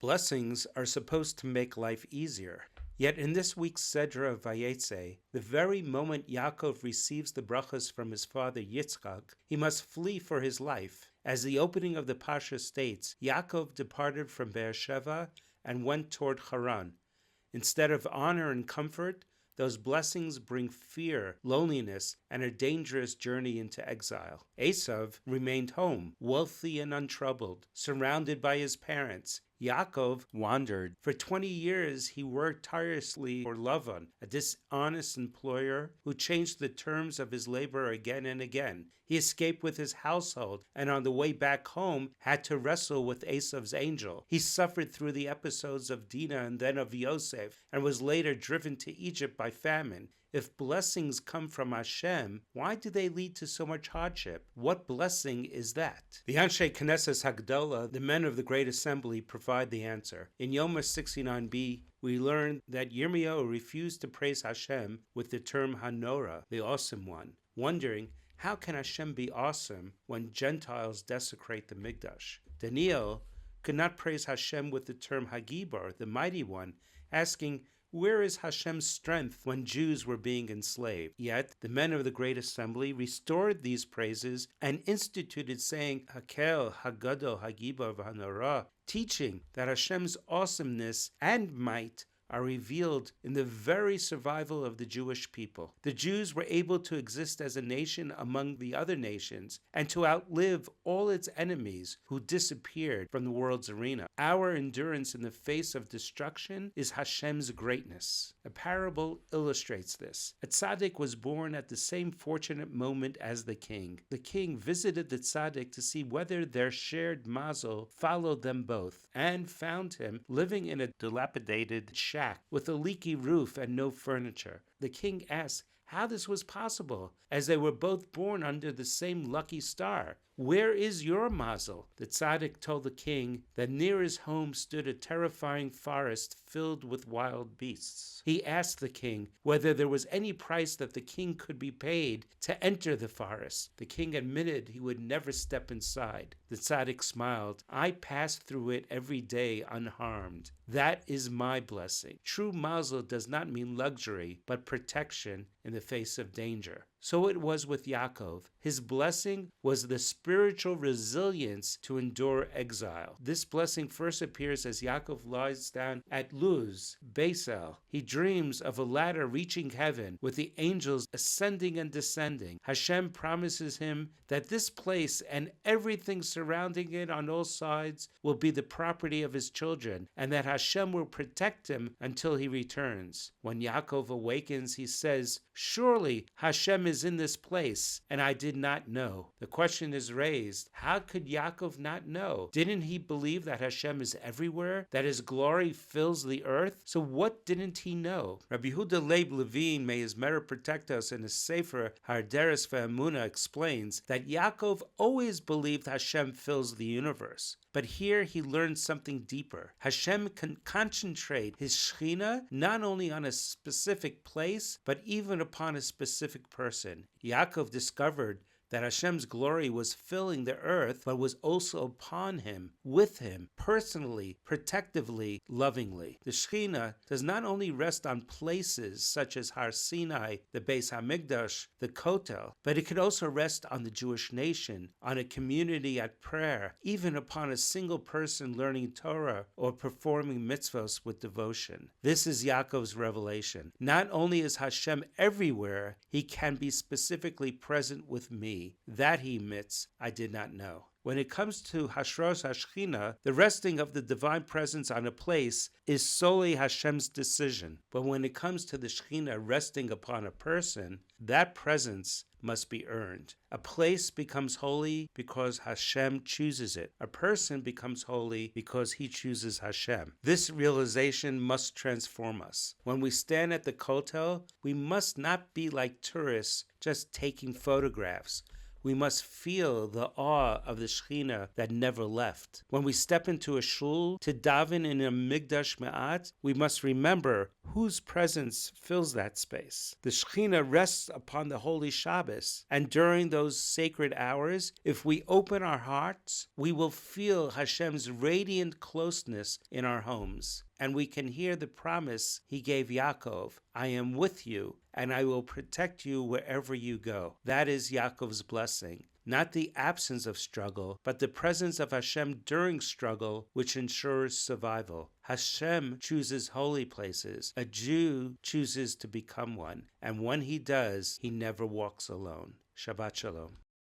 Blessings are supposed to make life easier. Yet in this week's Sedra of Vayetze, the very moment Yaakov receives the brachas from his father Yitzchak, he must flee for his life. As the opening of the Parshas states, Yaakov departed from Beersheba and went toward Haran. Instead of honor and comfort, those blessings bring fear, loneliness, and a dangerous journey into exile. Esav remained home, wealthy and untroubled, surrounded by his parents. Yaakov wandered. For 20 years, he worked tirelessly for Lavan, a dishonest employer who changed the terms of his labor again and again. He escaped with his household, and on the way back home, had to wrestle with Esav's angel. He suffered through the episodes of Dinah and then of Yosef, and was later driven to Egypt by famine. If blessings come from Hashem, why do they lead to so much hardship? What blessing is that? The Anshe Knesset Hagdolah, the men of the Great Assembly, provide the answer. In Yoma 69b, we learn that Yirmiyahu refused to praise Hashem with the term Hanora, the awesome one, wondering, how can Hashem be awesome when Gentiles desecrate the Mikdash? Daniel could not praise Hashem with the term Hagibor, the mighty one, asking, where is Hashem's strength when Jews were being enslaved? Yet the men of the Great Assembly restored these praises and instituted saying, Hakel, Hagado, Hagibor, V'Hanora, teaching that Hashem's awesomeness and might are revealed in the very survival of the Jewish people. The Jews were able to exist as a nation among the other nations and to outlive all its enemies who disappeared from the world's arena. Our endurance in the face of destruction is Hashem's greatness. A parable illustrates this. A tzaddik was born at the same fortunate moment as the king. The king visited the tzaddik to see whether their shared mazel followed them both, and found him living in a dilapidated shack with a leaky roof and no furniture. The king asked how this was possible, as they were both born under the same lucky star. Where is your mazel? The tzaddik told the king that near his home stood a terrifying forest filled with wild beasts. He asked the king whether there was any price that the king could be paid to enter the forest. The king admitted he would never step inside. The tzaddik smiled. I pass through it every day unharmed. That is my blessing. True mazel does not mean luxury, but protection in the face of danger. So it was with Yaakov. His blessing was the spiritual resilience to endure exile. This blessing first appears as Yaakov lies down at Luz, Beisel. He dreams of a ladder reaching heaven with the angels ascending and descending. Hashem promises him that this place and everything surrounding it on all sides will be the property of his children, and that Hashem will protect him until he returns. When Yaakov awakens, he says, surely Hashem is in this place, and I did not know. The question is raised, how could Yaakov not know? Didn't he believe that Hashem is everywhere, that his glory fills the earth? So what didn't he know? Rabbi Yehuda Leib Levine, may his merit protect us, in his Sefer Harderes Ve'emunah explains that Yaakov always believed Hashem fills the universe. But here he learns something deeper. Hashem can concentrate his Shekhinah not only on a specific place, but even upon a specific person. Yaakov discovered that Hashem's glory was filling the earth, but was also upon him, with him, personally, protectively, lovingly. The Shekhinah does not only rest on places such as Har Sinai, the Beis HaMikdash, the Kotel, but it could also rest on the Jewish nation, on a community at prayer, even upon a single person learning Torah or performing mitzvos with devotion. This is Yaakov's revelation. Not only is Hashem everywhere, he can be specifically present with me. That, he admits, I did not know. When it comes to Hashros HaShechina, the resting of the divine presence on a place is solely Hashem's decision. But when it comes to the Shechina resting upon a person, that presence must be earned. A place becomes holy because Hashem chooses it. A person becomes holy because he chooses Hashem. This realization must transform us. When we stand at the Kotel, we must not be like tourists just taking photographs. we must feel the awe of the Shekhinah that never left. When we step into a shul to daven in a Migdash Me'at, we must remember whose presence fills that space. The Shekhinah rests upon the holy Shabbos, and during those sacred hours, if we open our hearts, we will feel Hashem's radiant closeness in our homes, and we can hear the promise he gave Yaakov, I am with you, and I will protect you wherever you go. That is Yaakov's blessing. Not the absence of struggle, but the presence of Hashem during struggle, which ensures survival. Hashem chooses holy places. A Jew chooses to become one, and when he does, he never walks alone. Shabbat Shalom.